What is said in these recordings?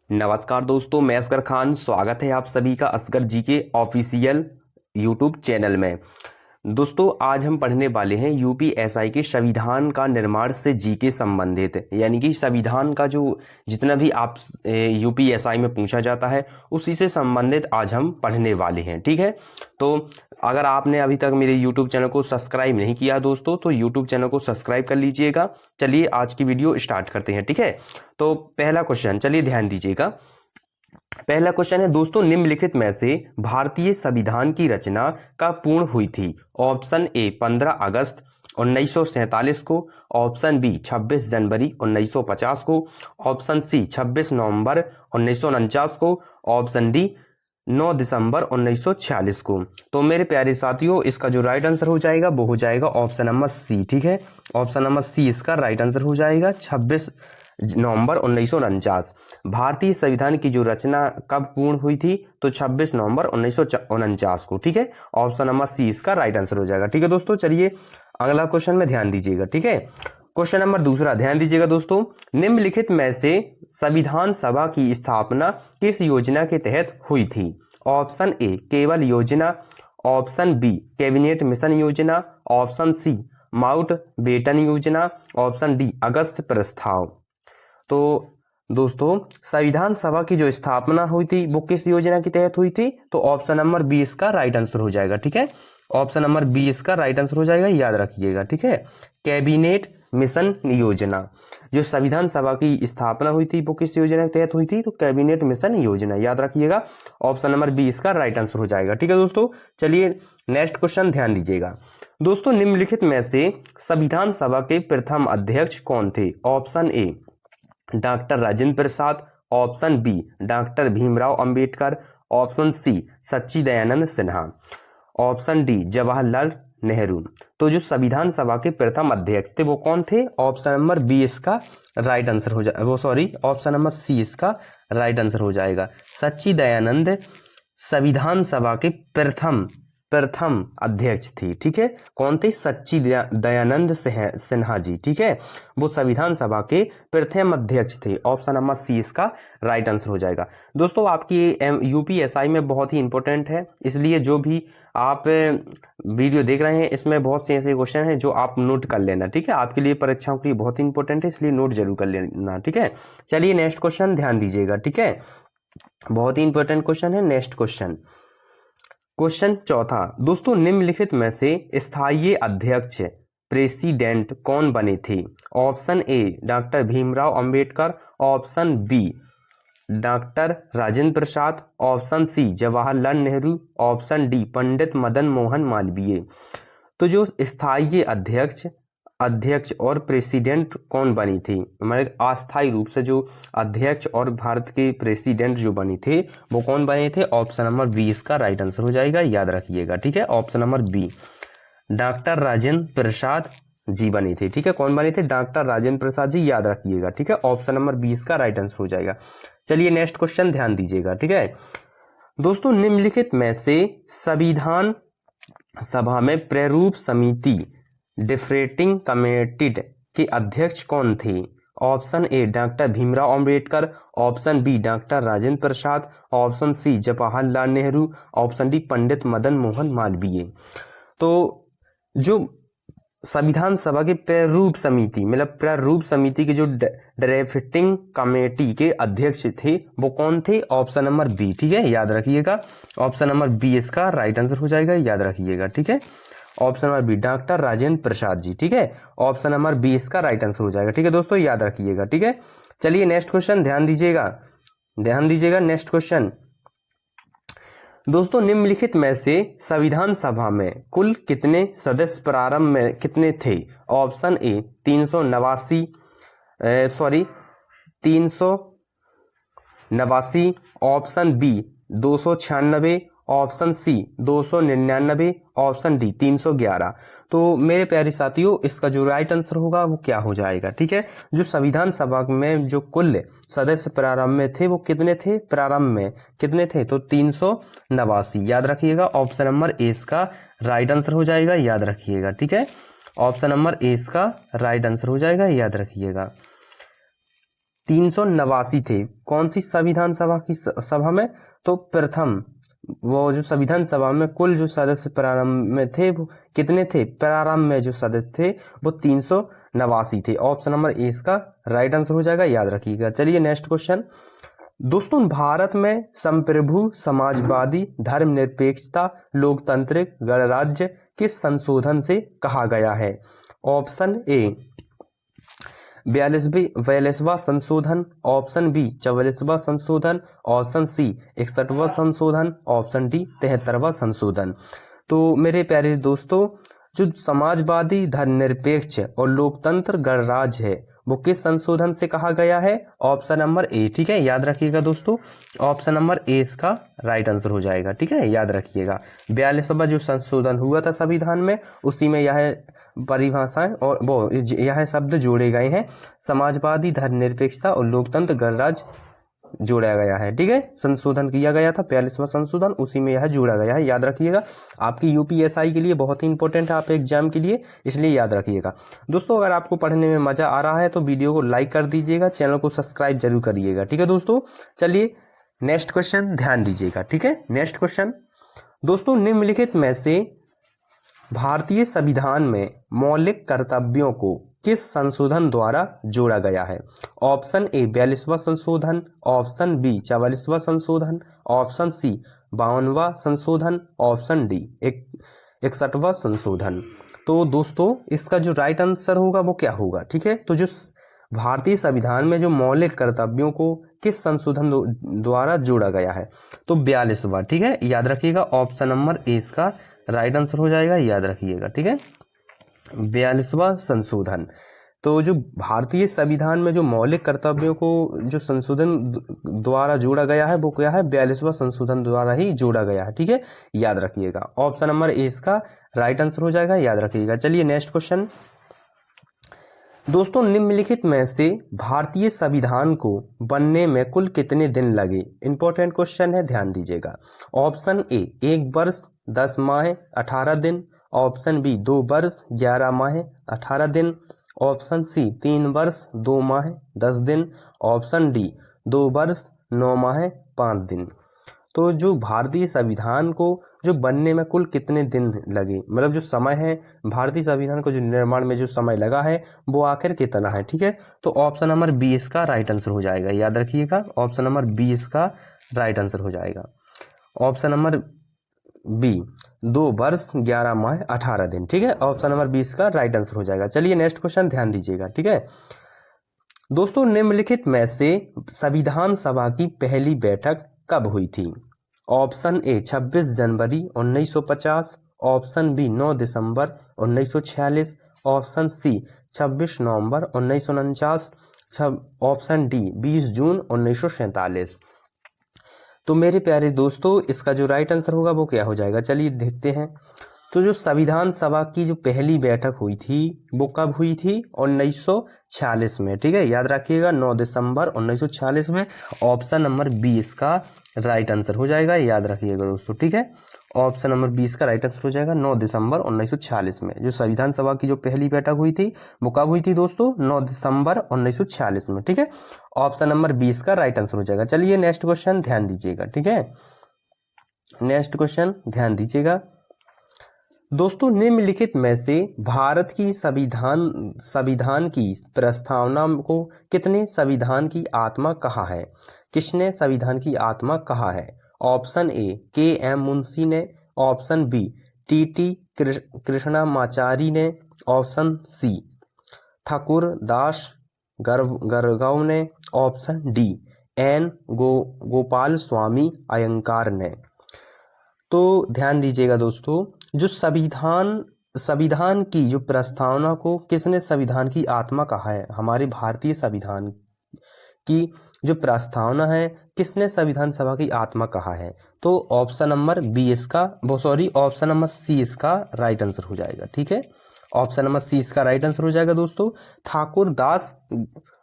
नमस्कार दोस्तों, मैं असगर खान। स्वागत है आप सभी का असगर जी के ऑफिशियल यूट्यूब चैनल में। दोस्तों, आज हम पढ़ने वाले हैं यूपीएसआई के संविधान का निर्माण से जी के संबंधित, यानी कि संविधान का जो जितना भी आप यूपीएसआई में पूछा जाता है उसी से संबंधित आज हम पढ़ने वाले हैं। ठीक है, तो अगर आपने अभी तक मेरे यूट्यूब चैनल को सब्सक्राइब नहीं किया दोस्तों, तो यूट्यूब चैनल को सब्सक्राइब कर लीजिएगा। चलिए आज की वीडियो स्टार्ट करते हैं। ठीक है, तो पहला क्वेश्चन, चलिए ध्यान दीजिएगा। पहला क्वेश्चन है दोस्तों, निम्नलिखित में से भारतीय संविधान की रचना कब पूर्ण हुई थी? ऑप्शन ए 15 अगस्त 1947 को, ऑप्शन बी 26 जनवरी 1950 को, ऑप्शन सी 26 नवंबर 1949 को, ऑप्शन डी 9 दिसंबर 1946 को। तो मेरे प्यारे साथियों, इसका जो राइट आंसर हो जाएगा वो हो जाएगा ऑप्शन नंबर सी। ठीक है, ऑप्शन नंबर सी इसका राइट आंसर हो जाएगा, 26 नवंबर 1949। भारतीय संविधान की जो रचना कब पूर्ण हुई थी? तो 26 नवंबर 1949 को। ठीक है, ऑप्शन नंबर सी इसका राइट आंसर हो जाएगा। ठीक है दोस्तों, चलिए अगला क्वेश्चन में ध्यान दीजिएगा। ठीक है, क्वेश्चन नंबर दूसरा, ध्यान दीजिएगा दोस्तों। निम्नलिखित में से संविधान सभा की स्थापना किस योजना के तहत हुई थी? ऑप्शन ए केवल योजना, ऑप्शन बी कैबिनेट मिशन योजना, ऑप्शन सी माउंट बेटन योजना, ऑप्शन डी अगस्त प्रस्ताव। तो दोस्तों, संविधान सभा की जो स्थापना हुई थी वो किस योजना के तहत हुई थी? तो ऑप्शन नंबर 20 का राइट आंसर हो जाएगा। ठीक है, ऑप्शन नंबर 20 का राइट आंसर हो जाएगा, याद रखिएगा। ठीक है, कैबिनेट मिशन योजना। जो संविधान सभा की स्थापना हुई थी वो किस योजना के तहत हुई थी? तो कैबिनेट मिशन योजना, याद रखिएगा। ऑप्शन नंबर 20 का राइट आंसर हो जाएगा। ठीक है दोस्तों, चलिए नेक्स्ट क्वेश्चन ध्यान दीजिएगा। दोस्तों, निम्नलिखित में से संविधान सभा के प्रथम अध्यक्ष कौन थे? Option A doctor Rajendra Prasad, option B doctor Bhimrao Ambedkar, option C Sachchidanand Sinha, option D Jawaharlal Nehru. तो जो संविधान सभा के प्रथम अध्यक्ष थे वो कौन थे? ऑप्शन नंबर बी इसका राइट आंसर हो जाएगा, ऑप्शन नंबर सी इसका राइट आंसर हो जाएगा। सच्चिदानंद संविधान सभा के प्रथम अध्यक्ष थी। ठीक है, कौन थे? सच्चिदानंद सिन्हा जी। ठीक है, वो संविधान सभा के प्रथम अध्यक्ष थे। ऑप्शन नंबर सी इसका राइट आंसर हो जाएगा। दोस्तों, आपकी यूपीएसआई में बहुत ही इंपॉर्टेंट है, इसलिए जो भी आप वीडियो देख रहे हैं इसमें बहुत से ऐसे क्वेश्चन हैं जो आप नोट कर लेना। ठीक है, आपके लिए परीक्षाओं के लिए बहुत ही इंपॉर्टेंट है, इसलिए नोट जरूर कर लेना। ठीक है, चलिए नेक्स्ट क्वेश्चन ध्यान दीजिएगा। ठीक है, बहुत ही इंपॉर्टेंट क्वेश्चन है। नेक्स्ट क्वेश्चन चौथा, दोस्तों निम्नलिखित में से स्थायी अध्यक्ष प्रेसिडेंट कौन बने थे? Option A doctor Bhimrao Ambedkar, option B doctor Rajendra Prasad, option C Jawaharlal Nehru, option D Pandit Madan Mohan Malviya. तो जो स्थायी अध्यक्ष और प्रेसिडेंट कौन बनी थी? हमारे अस्थायी रूप से जो अध्यक्ष और भारत के प्रेसिडेंट जो बनी थे वो कौन बने थे? ऑप्शन नंबर बी इसका राइट आंसर हो जाएगा, याद रखिएगा। ठीक है, option number B doctor Rajendra Prasad ji बने थे। ठीक है, कौन बने थे? डॉक्टर राजेंद्र प्रसाद जी, याद रखिएगा। ठीक है, ऑप्शन नंबर 20 का राइट आंसर हो जाएगा। चलिए नेक्स्ट क्वेश्चन ध्यान दीजिएगा। ठीक है दोस्तों, निम्नलिखित में से संविधान सभा में प्रारूप समिति डिफरेटिंग कमेटी के अध्यक्ष कौन थे? Option A doctor Bhimrao Ambedkar, option B doctor Rajendra Prasad, option C Jawaharlal Nehru, option D Pandit Madan Mohan Malviya. तो जो संविधान सभा के प्रारूप समिति के जो ड्राफ्टिंग कमेटी के अध्यक्ष थे वो कौन थे? Option number B. ठीक है, याद रखिएगा, ऑप्शन नंबर बी इसका राइट आंसर हो जाएगा, याद रखिएगा। ठीक है, option number B doctor Rajendra Prasad ji. ठीक है, ऑप्शन नंबर बी इसका राइट आंसर हो जाएगा। ठीक है दोस्तों, याद रखिएगा। ठीक है, चलिए नेक्स्ट क्वेश्चन ध्यान दीजिएगा। नेक्स्ट क्वेश्चन, दोस्तों निम्नलिखित में से संविधान सभा में कुल कितने सदस्य प्रारंभ में कितने थे? Option A 389, option B 296, option C 299, option D 311। तो मेरे प्यारे साथियों, इसका जो राइट आंसर होगा वो क्या हो जाएगा? ठीक है, जो संविधान सभा में जो कुल सदस्य प्रारंभ में थे वो कितने थे? प्रारंभ में कितने थे? तो 389, याद रखिएगा। ऑप्शन नंबर ए इसका राइट आंसर हो जाएगा, याद रखिएगा। ठीक है, ऑप्शन नंबर ए इसका राइट आंसर हो जाएगा, याद रखिएगा। 389 थे। कौन सी संविधान सभा की सभा में? तो प्रथम वो जो संविधान सभा में कुल जो सदस्य प्रारंभ में थे वो कितने थे? प्रारंभ में जो सदस्य थे वो 389 थे। ऑप्शन नंबर ए इसका राइट आंसर हो जाएगा, याद रखिएगा। चलिए नेक्स्ट क्वेश्चन। दोस्तों भारत में संप्रभु, समाजवादी, धर्मनिरपेक्षता, लोकतांत्रिक गणराज्य किस संशोधन से कहा गया है? ऑप्शन ए 42वां संशोधन, ऑप्शन बी 44वां संशोधन, ऑप्शन सी 61वां संशोधन, ऑप्शन डी 73वां संशोधन। तो मेरे प्यारे दोस्तों, जो समाजवादी, धर्मनिरपेक्ष और लोकतंत्र गणराज्य है वो किस संशोधन से कहा गया है? Option number A. ठीक है, याद रखिएगा दोस्तों, ऑप्शन नंबर ए इसका राइट आंसर हो जाएगा। ठीक है, याद रखिएगा। 42वां जो संशोधन हुआ था संविधान में, उसी में यह परिभाषाएं और वो यह शब्द जोड़े गए हैं, समाजवादी, धर्मनिरपेक्षता और लोकतंत्र गणराज्य जोड़ा गया है। ठीक है, संशोधन किया गया था 42वां संशोधन, उसी में यह जोड़ा गया है, याद रखिएगा। आपकी यूपीएसआई के लिए बहुत ही इंपॉर्टेंट है, आप एग्जाम के लिए, इसलिए याद रखिएगा। दोस्तों अगर आपको पढ़ने में मजा आ रहा है तो वीडियो को लाइक कर दीजिएगा, चैनल को सब्सक्राइब जरूर करिएगा। ठीक है दोस्तों, चलिए नेक्स्ट क्वेश्चन ध्यान दीजिएगा। ठीक है, नेक्स्ट क्वेश्चन। दोस्तों निम्नलिखित में से भारतीय संविधान में मौलिक कर्तव्यों को किस संशोधन द्वारा जोड़ा गया है? ऑप्शन ए 42वां संशोधन, ऑप्शन बी 44वां संशोधन, ऑप्शन सी 52वां संशोधन, ऑप्शन डी 61वां संशोधन। तो दोस्तों इसका जो राइट आंसर होगा वो क्या होगा? ठीक है, तो जो भारतीय संविधान में जो मौलिक कर्तव्यों को किस संशोधन द्वारा जोड़ा गया है? तो 42वां। ठीक है, याद रखिएगा, ऑप्शन नंबर ए इसका राइट आंसर हो जाएगा, याद रखिएगा। ठीक है, 42वां संशोधन। तो जो भारतीय संविधान में जो मौलिक कर्तव्यों को जो संशोधन द्वारा जोड़ा गया है वो क्या है? 42वां संशोधन द्वारा ही जोड़ा गया है। ठीक है, याद रखिएगा, ऑप्शन नंबर ए इसका राइट आंसर हो जाएगा, याद रखिएगा। चलिए नेक्स्ट क्वेश्चन। दोस्तों निम्नलिखित में से भारतीय संविधान को बनने में कुल कितने दिन लगे? इंपॉर्टेंट क्वेश्चन है, ध्यान दीजिएगा। ऑप्शन ए 1 वर्ष 10 माह 18 दिन, ऑप्शन बी 2 वर्ष 11 माह 18 दिन, ऑप्शन सी 3 वर्ष 2 माह 10 दिन, ऑप्शन डी 2 वर्ष 9 माह 5 दिन। तो जो भारतीय संविधान को जो बनने में कुल कितने दिन लगे, मतलब जो समय है भारतीय संविधान को जो निर्माण में जो समय लगा है वो आखिर कितना है? ठीक है, तो ऑप्शन नंबर बी इसका राइट आंसर हो जाएगा, याद रखिएगा, ऑप्शन नंबर बी इसका राइट आंसर हो जाएगा। ऑप्शन नंबर बी 2 वर्ष 11 माह 18 दिन। ठीक है, ऑप्शन नंबर बी इसका राइट आंसर हो जाएगा। चलिए नेक्स्ट क्वेश्चन ध्यान दीजिएगा। ठीक है दोस्तों, निम्नलिखित में से संविधान सभा की पहली बैठक कब हुई थी? ऑप्शन ए 26 जनवरी 1950, ऑप्शन बी 9 दिसंबर 1946, ऑप्शन सी 26 नवंबर 1949, ऑप्शन डी 20 जून 1947। तो मेरे प्यारे दोस्तों इसका जो राइट आंसर होगा वो क्या हो जाएगा? चलिए देखते हैं। तो जो संविधान सभा की जो पहली बैठक हुई थी वो कब हुई थी? 1946 में। ठीक है, याद रखिएगा, 9 दिसंबर 1946 में। ऑप्शन नंबर बी इसका राइट आंसर हो जाएगा, याद रखिएगा दोस्तों। ठीक है, ऑप्शन नंबर 20 का राइट आंसर हो जाएगा, 9 दिसंबर 1946 में जो संविधान सभा की जो पहली बैठक हुई थी वो कब हुई थी दोस्तों? 9 दिसंबर 1946 में। ठीक है, ऑप्शन नंबर 20 का राइट आंसर हो जाएगा। चलिए नेक्स्ट क्वेश्चन ध्यान दीजिएगा। ठीक है, नेक्स्ट क्वेश्चन ध्यान दीजिएगा। दोस्तों निम्नलिखित में से भारत की संविधान की प्रस्तावना को कितने संविधान की आत्मा कहा है? किसने संविधान की आत्मा कहा है? ऑप्शन ए के.एम. मुंशी ने, ऑप्शन बी टी.टी. कृष्णमाचारी ने, ऑप्शन सी ठाकुर दास गरगांव ने, option D N Gopalaswami Ayyangar ने। तो ध्यान दीजिएगा दोस्तों, जो संविधान की जो प्रस्तावना को किसने संविधान की आत्मा कहा है? हमारे भारतीय संविधान की जो प्रस्तावना है किसने संविधान सभा की आत्मा कहा है? तो ऑप्शन नंबर बी इसका ऑप्शन नंबर सी इसका राइट आंसर हो जाएगा। ठीक है, ऑप्शन नंबर सी इसका राइट आंसर हो जाएगा दोस्तों। ठाकुर दास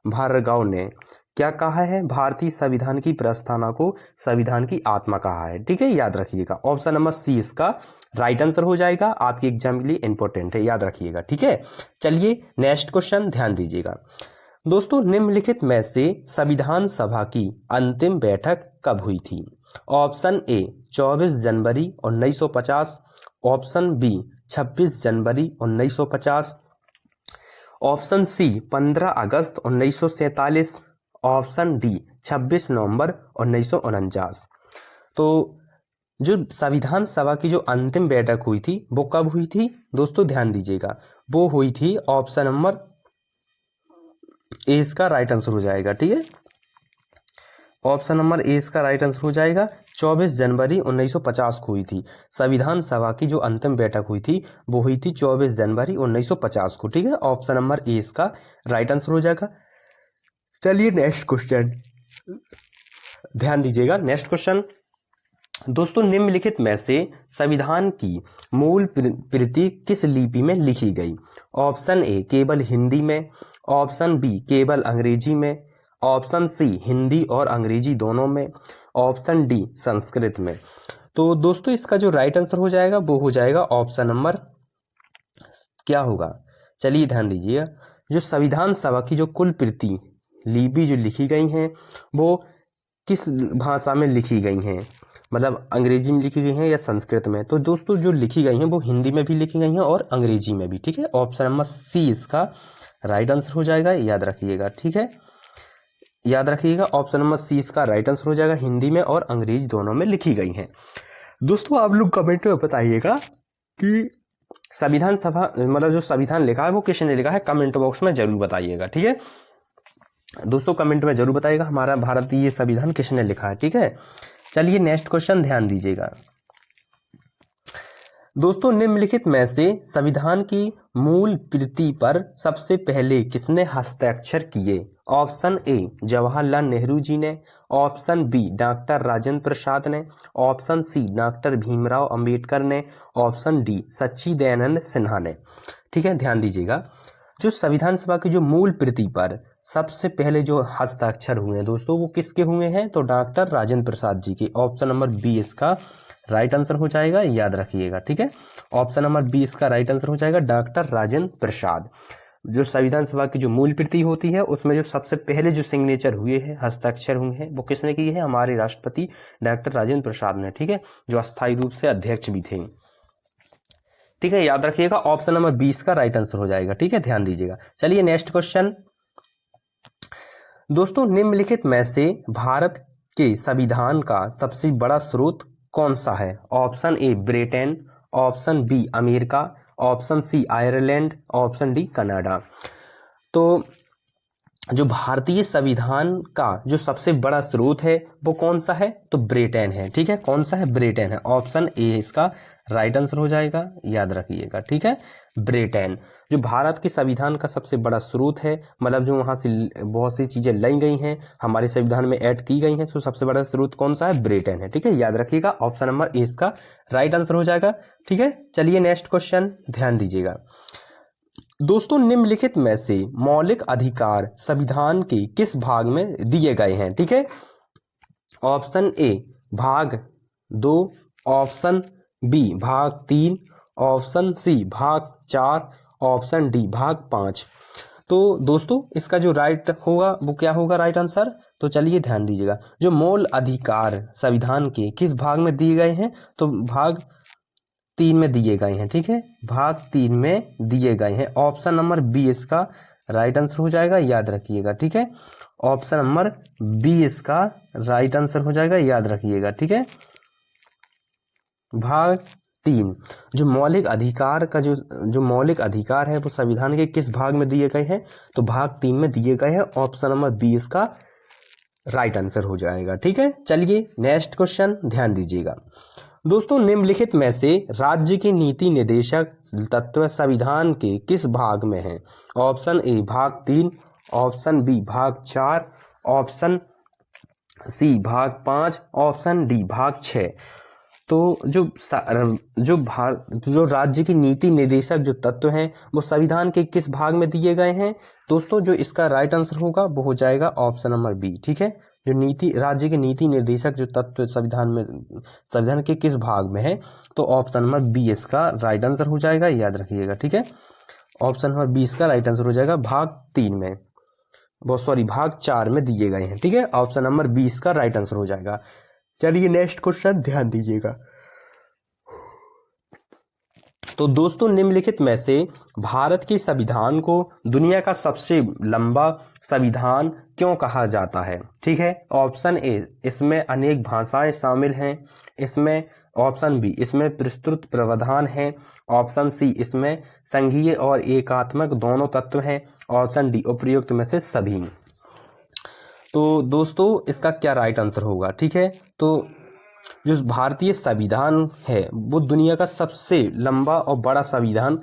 भार्गव ने क्या कहा है? भारतीय संविधान की प्रस्तावना को संविधान की आत्मा कहा है। ठीक है, याद रखिएगा, ऑप्शन नंबर सी इसका राइट आंसर हो जाएगा, आपके एग्जाम के लिए इंपॉर्टेंट है, याद रखिएगा। ठीक है, चलिए नेक्स्ट क्वेश्चन ध्यान दीजिएगा। दोस्तों निम्नलिखित में से संविधान सभा की अंतिम बैठक कब हुई थी? ऑप्शन ए 24 जनवरी 1950, ऑप्शन बी 26 जनवरी 1950, ऑप्शन सी 15 अगस्त 1947, ऑप्शन डी 26 नवंबर 1949। तो जो संविधान सभा की जो अंतिम बैठक हुई थी वो कब हुई थी दोस्तों, ध्यान दीजिएगा, वो हुई थी ऑप्शन नंबर ए इसका राइट आंसर हो जाएगा। ठीक है, ऑप्शन नंबर ए इसका राइट आंसर हो जाएगा। 24 जनवरी 1950 को हुई थी संविधान सभा की जो अंतिम बैठक हुई थी, वो हुई थी 24 जनवरी 1950 को। ठीक है, ऑप्शन नंबर ए इसका राइट आंसर हो जाएगा। चलिए नेक्स्ट क्वेश्चन ध्यान दीजिएगा। नेक्स्ट क्वेश्चन दोस्तों, निम्नलिखित में से संविधान की मूल प्रति किस लिपि में लिखी गई? ऑप्शन ए केवल हिंदी में, ऑप्शन बी केवल अंग्रेजी में, ऑप्शन सी हिंदी और अंग्रेजी दोनों में, ऑप्शन डी संस्कृत में। तो दोस्तों इसका जो राइट आंसर हो जाएगा वो हो जाएगा ऑप्शन नंबर क्या होगा, चलिए ध्यान दीजिए। जो संविधान सभा की जो कुल प्रति लिपि जो लिखी गई हैं वो किस भाषा में लिखी गई हैं, मतलब अंग्रेजी में लिखी गई हैं या संस्कृत में? तो दोस्तों जो लिखी गई हैं वो हिंदी में भी लिखी गई हैं और अंग्रेजी में भी। ठीक है, ऑप्शन नंबर सी इसका राइट आंसर हो जाएगा, याद रखिएगा। ठीक है, याद रखिएगा, ऑप्शन नंबर सी इसका राइट आंसर हो जाएगा, हिंदी में और अंग्रेजी दोनों में लिखी गई हैं। दोस्तों आप लोग कमेंट में बताइएगा कि संविधान सभा मतलब जो संविधान लिखा है वो किसने लिखा है, कमेंट बॉक्स में जरूर बताइएगा। ठीक है दोस्तों, कमेंट में जरूर बताइएगा हमारा भारतीय संविधान किसने लिखा है। ठीक है, चलिए नेक्स्ट क्वेश्चन ध्यान दीजिएगा। दोस्तों निम्नलिखित में से संविधान की मूल प्रति पर सबसे पहले किसने हस्ताक्षर किए? ऑप्शन ए जवाहरलाल नेहरू जी ने, option B doctor Rajendra Prasad ने, option C doctor Bhimrao Ambedkar ने, ऑप्शन डी सच्चिदानंद सिन्हा ने। ठीक है, ध्यान दीजिएगा, जो संविधान सभा की जो मूल प्रति पर सबसे पहले जो हस्ताक्षर हुए हैं दोस्तों वो किसके हुए हैं? तो डॉक्टर राजेंद्र प्रसाद जी के। ऑप्शन नंबर बी इसका राइट आंसर हो जाएगा, याद रखिएगा। ठीक है, ऑप्शन नंबर बी इसका राइट आंसर हो जाएगा, डॉक्टर राजेंद्र प्रसाद। जो संविधान सभा की जो मूल प्रति होती है उसमें जो सबसे पहले जो सिग्नेचर हुए हैं, हस्ताक्षर हुए हैं, वो किसने किए हैं? हमारे राष्ट्रपति डॉक्टर राजेंद्र प्रसाद ने। ठीक है, जो अस्थायी रूप से अध्यक्ष भी थे। ठीक है, याद रखिएगा, ऑप्शन नंबर 20 का राइट आंसर हो जाएगा। ठीक है, ध्यान दीजिएगा। चलिए नेक्स्ट क्वेश्चन दोस्तों, निम्नलिखित में से भारत के संविधान का सबसे बड़ा स्रोत कौन सा है? Option A Britain, option B America, option C Ireland, option D Canada. तो जो भारतीय संविधान का जो सबसे बड़ा स्रोत है वो कौन सा है? तो ब्रिटेन है। ठीक है, कौन सा है? ब्रिटेन है। ऑप्शन ए इसका राइट आंसर हो जाएगा, याद रखिएगा। ठीक है, ब्रिटेन जो भारत के संविधान का सबसे बड़ा स्रोत है, मतलब जो वहाँ से बहुत सी चीज़ें लाई गई हैं हमारे संविधान में ऐड की गई हैं, तो सबसे बड़ा स्रोत कौन सा है? ब्रिटेन है। ठीक है, याद रखिएगा, ऑप्शन नंबर ए इसका राइट आंसर हो जाएगा। ठीक है, चलिए नेक्स्ट क्वेश्चन ध्यान दीजिएगा। दोस्तों निम्नलिखित में से मौलिक अधिकार संविधान के किस भाग में दिए गए हैं? ठीक है, ऑप्शन ए भाग 2, ऑप्शन बी भाग 3, ऑप्शन सी भाग 4, ऑप्शन डी भाग 5। तो दोस्तों इसका जो राइट होगा वो क्या होगा राइट आंसर? तो चलिए ध्यान दीजिएगा, जो मूल अधिकार संविधान के किस भाग में दिए गए हैं? तो भाग 3 में दिए गए हैं। ठीक है, भाग 3 में दिए गए हैं। ऑप्शन नंबर बी इसका राइट आंसर हो जाएगा, याद रखिएगा। ठीक है, ऑप्शन नंबर बी इसका राइट आंसर हो जाएगा, याद रखिएगा। ठीक है, भाग 3 जो मौलिक अधिकार का जो मौलिक अधिकार है वो संविधान के किस भाग में दिए गए हैं? तो भाग 3 में दिए गए हैं। ऑप्शन नंबर बी इसका राइट आंसर हो जाएगा। ठीक है, चलिए नेक्स्ट क्वेश्चन ध्यान दीजिएगा। दोस्तों निम्नलिखित में से राज्य के नीति निर्देशक तत्व संविधान के किस भाग में हैं? ऑप्शन ए भाग 3, ऑप्शन बी भाग 4, ऑप्शन सी भाग 5, ऑप्शन डी भाग 6। तो जो राज्य की नीति निर्देशक जो तत्व हैं वो संविधान के किस भाग में दिए गए हैं? दोस्तों जो इसका राइट आंसर होगा वो हो जाएगा ऑप्शन नंबर बी। ठीक है, जो राज्य के नीति निर्देशक जो तत्व संविधान के किस भाग में है? तो ऑप्शन नंबर बी इसका राइट आंसर हो जाएगा, याद रखिएगा। ठीक है, ऑप्शन नंबर 20 का राइट आंसर हो जाएगा भाग 3 में। भाग 4 में दिए गए हैं। ठीक है, ऑप्शन नंबर 20 का राइट आंसर हो जाएगा। चलिए नेक्स्ट क्वेश्चन ध्यान दीजिएगा। तो दोस्तों निम्नलिखित में से भारत के संविधान को दुनिया का सबसे लंबा संविधान क्यों कहा जाता है? ठीक है, ऑप्शन ए, इसमें अनेक भाषाएं शामिल हैं। इसमें ऑप्शन बी, इसमें विस्तृत प्रावधान है। ऑप्शन सी, इसमें संघीय और एकात्मक दोनों तत्व हैं। ऑप्शन डी, उपर्युक्त में से सभी। तो दोस्तों इसका क्या राइट आंसर होगा? ठीक है, तो जो भारतीय संविधान है वो दुनिया का सबसे लंबा और बड़ा संविधान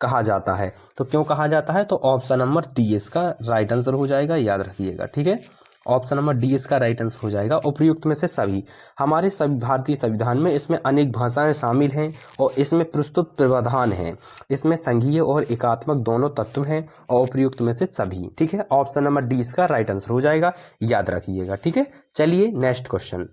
कहा जाता है। तो क्यों कहा जाता है? तो ऑप्शन नंबर डी इसका राइट आंसर हो जाएगा, याद रखिएगा। ठीक है, ऑप्शन नंबर डी इसका राइट आंसर हो जाएगा, उपर्युक्त में से सभी। हमारे भारतीय संविधान में इसमें अनेक भाषाएं शामिल हैं और इसमें प्रस्तुत प्रावधान है। इसमें संघीय और एकात्मक दोनों तत्व हैं और उपर्युक्त में से सभी। ठीक है, ऑप्शन नंबर डी इसका राइट आंसर हो जाएगा, याद रखिएगा। ठीक है, चलिए नेक्स्ट क्वेश्चन।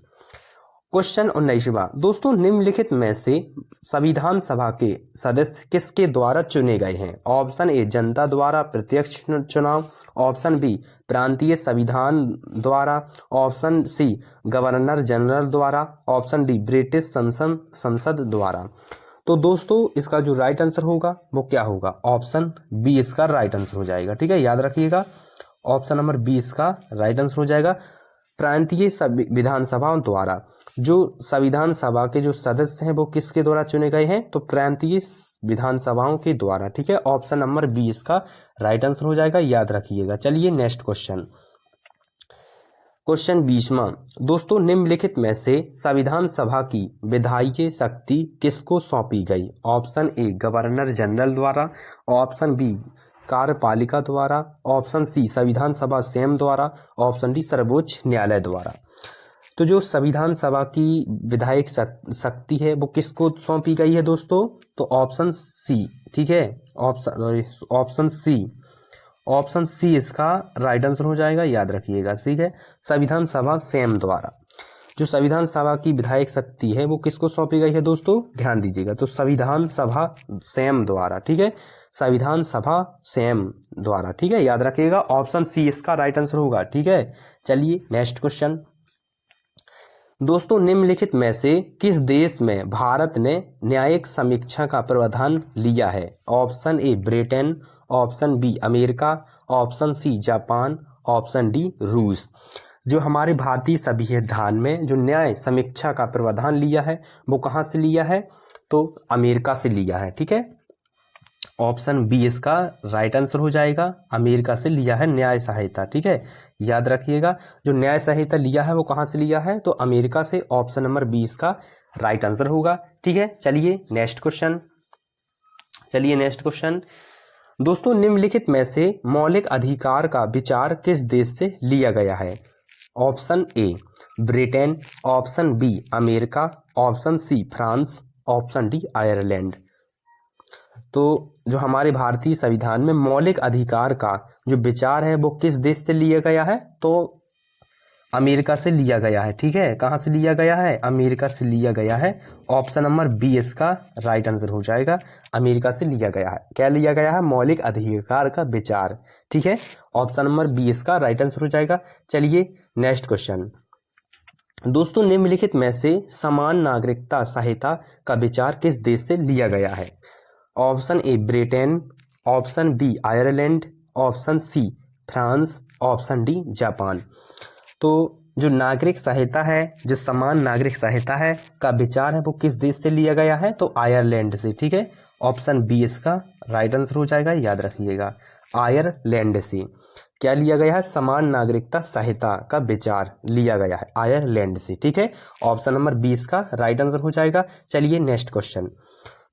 क्वेश्चन 19वां। दोस्तों निम्नलिखित में से संविधान सभा के सदस्य किसके द्वारा चुने गए हैं? ऑप्शन ए, जनता द्वारा प्रत्यक्ष चुनाव। ऑप्शन बी, प्रांतीय संविधान द्वारा। ऑप्शन सी, गवर्नर जनरल द्वारा। ऑप्शन डी, ब्रिटिश संसद द्वारा। तो दोस्तों इसका जो राइट आंसर होगा वो क्या होगा? ऑप्शन बी इसका राइट आंसर हो जाएगा। ठीक है, याद रखिएगा, ऑप्शन नंबर 20 का राइट आंसर हो जाएगा, प्रांतीय विधानसभाओं द्वारा। जो संविधान सभा के जो सदस्य हैं वो किसके द्वारा चुने गए हैं? तो प्रांतीय विधानसभाओं के द्वारा। ठीक है, ऑप्शन नंबर 20 का राइट आंसर हो जाएगा, याद रखिएगा। चलिए नेक्स्ट क्वेश्चन। क्वेश्चन 20वां। दोस्तों निम्नलिखित में से संविधान सभा की विधायी शक्ति किसको सौंपी गई? ऑप्शन ए, गवर्नर जनरल द्वारा। ऑप्शन बी, कार्यपालिका द्वारा। ऑप्शन सी, संविधान सभा स्वयं द्वारा। ऑप्शन डी, सर्वोच्च न्यायालय द्वारा। तो जो संविधान सभा की विधायक शक्ति है वो किसको सौंपी गई है दोस्तों? तो ऑप्शन सी। ठीक है, ऑप्शन सी इसका राइट आंसर हो जाएगा, याद रखिएगा। ठीक है, संविधान सभा स्वयं द्वारा। जो संविधान सभा की विधायक शक्ति है वो किसको सौंपी गई है दोस्तों? ध्यान दीजिएगा, तो संविधान सभा स्वयं द्वारा। ठीक है, संविधान सभा स्वयं द्वारा। ठीक है, याद रखिएगा, ऑप्शन सी इसका राइट आंसर होगा। ठीक है, चलिए नेक्स्ट क्वेश्चन। दोस्तों निम्नलिखित में से किस देश में भारत ने न्यायिक समीक्षा का प्रावधान लिया है? Option A, Britain. Option B, America. Option C, Japan. Option D, रूस। जो हमारे भारतीय संविधान में जो न्याय समीक्षा का प्रावधान लिया है वो कहाँ से लिया है? तो अमेरिका से लिया है। ठीक है, ऑप्शन बी इसका राइट आंसर हो जाएगा, अमेरिका से लिया है न्याय सहायता। ठीक है, याद रखिएगा, जो न्याय सहायता लिया है वो कहाँ से लिया है? तो अमेरिका से। ऑप्शन नंबर 20 का राइट आंसर होगा। ठीक है, चलिए नेक्स्ट क्वेश्चन। दोस्तों निम्नलिखित में से मौलिक अधिकार का विचार किस देश से लिया गया है? Option A, Britain. Option B, America. Option C, France. Option D, Ireland. तो जो हमारे भारतीय संविधान में मौलिक अधिकार का जो विचार है वो किस देश से लिया गया है? तो अमेरिका से लिया गया है। ठीक है, कहाँ से लिया गया है? अमेरिका से लिया गया है। ऑप्शन नंबर बी इसका राइट आंसर हो जाएगा, अमेरिका से लिया गया है। क्या लिया गया है? मौलिक अधिकार का विचार। ठीक है, ऑप्शन नंबर बी इसका राइट आंसर हो जाएगा। चलिए नेक्स्ट क्वेश्चन। दोस्तों निम्नलिखित में से समान नागरिकता संहिता का विचार किस देश से लिया गया है? Option A, Britain. Option B, Ireland. Option C, France. Option D, Japan. तो जो नागरिक संहिता है, जो समान नागरिक संहिता है का विचार है वो किस देश से लिया गया है? तो आयरलैंड से। ठीक है, ऑप्शन बी इसका राइट आंसर हो जाएगा, याद रखिएगा, आयरलैंड से। क्या लिया गया है? समान नागरिकता संहिता का विचार लिया गया है आयरलैंड से। ठीक है, ऑप्शन नंबर 20 का राइट आंसर हो जाएगा। चलिए नेक्स्ट क्वेश्चन।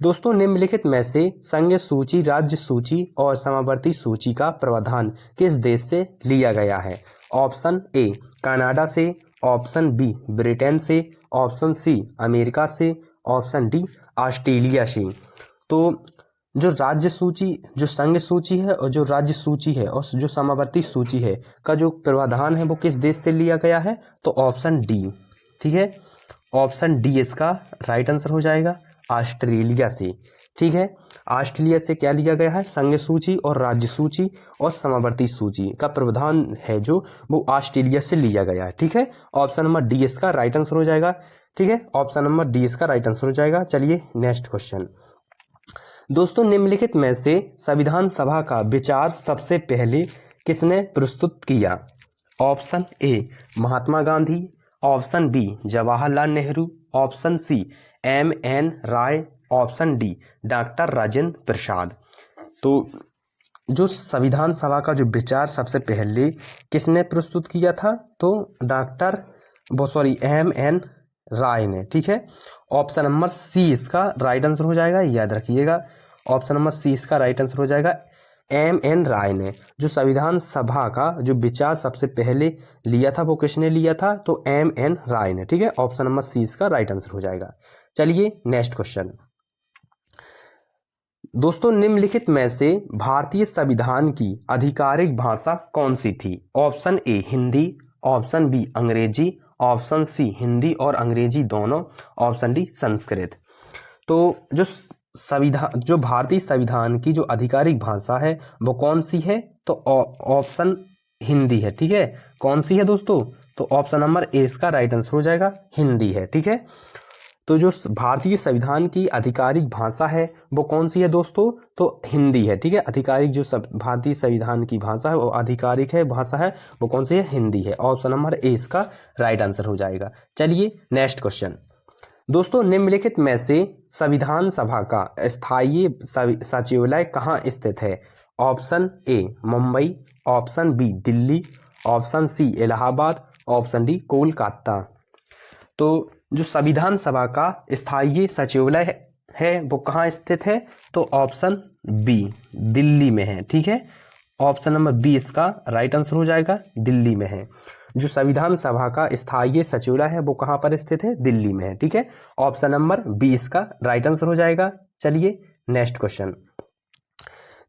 दोस्तों निम्नलिखित में से संघ सूची, राज्य सूची और समावर्ती सूची का प्रावधान किस देश से लिया गया है? ऑप्शन ए, कनाडा से। ऑप्शन बी, ब्रिटेन से। ऑप्शन सी, अमेरिका से। ऑप्शन डी, ऑस्ट्रेलिया से। तो जो राज्य सूची, जो संघ सूची है और जो राज्य सूची है और जो समावर्ती सूची है का जो प्रावधान है वो किस देश से लिया गया है? तो ऑप्शन डी। ठीक है, ऑप्शन डी इसका राइट आंसर हो जाएगा, ऑस्ट्रेलिया से। ठीक है, ऑस्ट्रेलिया से क्या लिया गया है, संघ सूची और राज्य सूची और समावर्ती सूची का प्रावधान है जो वो ऑस्ट्रेलिया से लिया गया है। ठीक है, ऑप्शन नंबर डी इसका राइट आंसर हो जाएगा। ठीक है, ऑप्शन नंबर डी इसका राइट आंसर हो जाएगा। चलिए नेक्स्ट क्वेश्चन। दोस्तों निम्नलिखित में से संविधान सभा का विचार सबसे पहले किसने प्रस्तुत किया? Option A Mahatma Gandhi, option B Jawaharlal Nehru, option C MN. Roy, option D doctor Rajendra Prasad. तो जो संविधान सभा का जो विचार सबसे पहले किसने प्रस्तुत किया था, तो एम.एन. राय ने। ठीक है, ऑप्शन नंबर सी इसका राइट आंसर हो जाएगा, याद रखिएगा। ऑप्शन नंबर सी इसका राइट आंसर हो जाएगा, एम.एन. राय ने। जो संविधान सभा का जो विचार सबसे पहले लिया था वो किसने लिया था, तो एम.एन. राय ने। ठीक है, ऑप्शन नंबर सी इसका राइट आंसर हो जाएगा। चलिए नेक्स्ट क्वेश्चन। दोस्तों निम्नलिखित में से भारतीय संविधान की आधिकारिक भाषा कौन सी थी? Option A Hindi, option B Angrezi, option C Hindi और अंग्रेजी दोनों, ऑप्शन डी संस्कृत। तो जो भारतीय संविधान की जो आधिकारिक भाषा है वो कौन सी है, तो ऑप्शन हिंदी है। ठीक है, कौन सी है दोस्तों, तो ऑप्शन नंबर ए इसका राइट आंसर हो जाएगा, हिंदी है। ठीक है, तो जो भारतीय संविधान की आधिकारिक भाषा है वो कौन सी है दोस्तों, तो हिंदी है। ठीक है, आधिकारिक जो भारतीय संविधान की भाषा है वो आधिकारिक है भाषा है वो कौन सी है, हिंदी है। ऑप्शन नंबर ए इसका राइट आंसर हो जाएगा। चलिए नेक्स्ट क्वेश्चन। दोस्तों निम्नलिखित में से संविधान सभा का स्थायी सचिवालय कहाँ स्थित है? Option A Mumbai, option B Delhi, option C Allahabad, option D Kolkata. तो जो संविधान सभा का स्थायी सचिवालय है वो कहाँ स्थित है, तो ऑप्शन बी दिल्ली में है। ठीक है, ऑप्शन नंबर बी इसका राइट आंसर हो जाएगा, दिल्ली में है। जो संविधान सभा का स्थायी सचिवालय है वो कहाँ पर स्थित है, दिल्ली में है। ठीक है, ऑप्शन नंबर बी इसका राइट आंसर हो जाएगा। चलिए नेक्स्ट क्वेश्चन।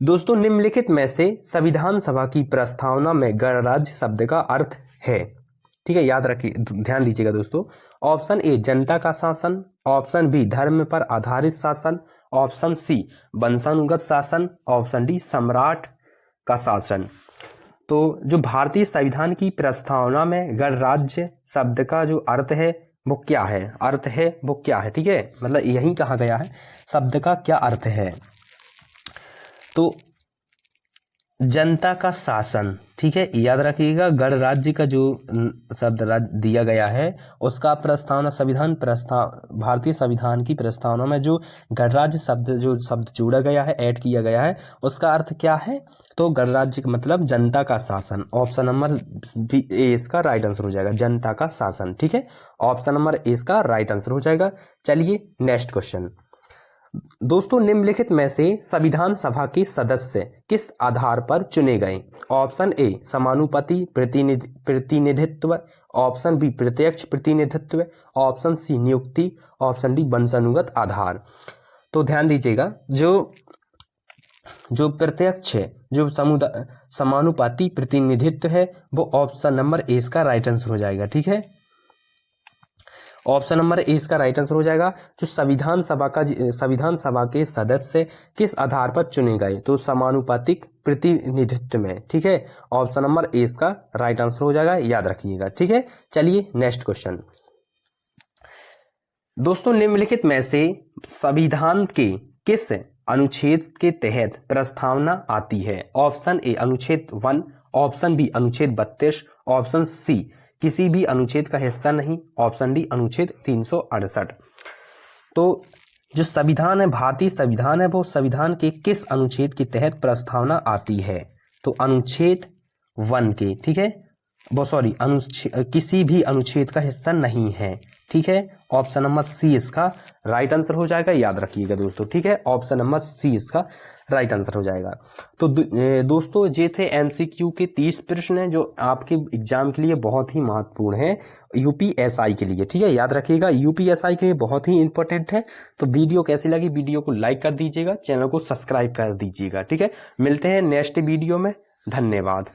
दोस्तों निम्नलिखित में से संविधान सभा की प्रस्तावना में गणराज्य शब्द का अर्थ है? ठीक है, याद रखिए, ध्यान दीजिएगा दोस्तों। ऑप्शन ए जनता का शासन, ऑप्शन बी धर्म पर आधारित शासन, ऑप्शन सी वंशानुगत शासन, ऑप्शन डी सम्राट का शासन। तो जो भारतीय संविधान की प्रस्तावना में गणराज्य शब्द का जो अर्थ है वो क्या है, अर्थ है वो क्या है? ठीक है, मतलब यही कहा गया है शब्द का क्या अर्थ है, तो जनता का शासन। ठीक है, याद रखिएगा, गणराज्य का जो शब्द दिया गया है उसका प्रस्तावना भारतीय संविधान की प्रस्तावना में जो गणराज्य शब्द जोड़ा गया है, ऐड किया गया है, उसका अर्थ क्या है, तो गणराज्य का मतलब जनता का शासन। ऑप्शन नंबर बी ए इसका राइट आंसर हो जाएगा, जनता का शासन। ठीक है, ऑप्शन नंबर ए इसका राइट आंसर हो जाएगा। चलिए नेक्स्ट क्वेश्चन। दोस्तों निम्नलिखित में से संविधान सभा के सदस्य किस आधार पर चुने गए? ऑप्शन ए समानुपाती प्रतिनिधित्व, ऑप्शन बी प्रत्यक्ष प्रतिनिधित्व, ऑप्शन सी नियुक्ति, ऑप्शन डी वंशानुगत आधार। तो ध्यान दीजिएगा, जो प्रत्यक्ष है, जो समानुपाती प्रतिनिधित्व है वो ऑप्शन नंबर ए इसका राइट आंसर हो जाएगा। ठीक है, ऑप्शन नंबर ए इसका राइट आंसर हो जाएगा। जो संविधान सभा के सदस्य किस आधार पर चुने गए, तो समानुपातिक प्रतिनिधित्व में। ठीक है, ऑप्शन नंबर ए इसका राइट आंसर हो जाएगा, याद रखिएगा। ठीक है, चलिए नेक्स्ट क्वेश्चन। दोस्तों निम्नलिखित में से संविधान के किस अनुच्छेद के तहत प्रस्तावना आती है? ऑप्शन ए अनुच्छेद 1, ऑप्शन बी अनुच्छेद 32, ऑप्शन सी किसी भी अनुच्छेद का हिस्सा नहीं, ऑप्शन डी अनुच्छेद 368। तो जो संविधान है, भारतीय संविधान है, वो संविधान के किस अनुच्छेद के तहत प्रस्तावना आती है? तो अनुच्छेद 1 के। ठीक है, किसी भी अनुच्छेद का हिस्सा नहीं है। ठीक है, ऑप्शन नंबर सी इसका राइट आंसर हो जाएगा, याद रखिएगा दोस्तों। ठीक है, ऑप्शन नंबर सी इसका राइट आंसर हो जाएगा। तो दोस्तों ये थे एमसीक्यू के 30 प्रश्न जो आपके एग्जाम के लिए बहुत ही महत्वपूर्ण है, यूपीएसआई के लिए। ठीक है, याद रखिएगा, यूपीएसआई के लिए बहुत ही इंपॉर्टेंट है। तो वीडियो कैसी लगी, वीडियो को लाइक कर दीजिएगा, चैनल को सब्सक्राइब कर दीजिएगा। ठीक है, मिलते हैं नेक्स्ट वीडियो में, धन्यवाद।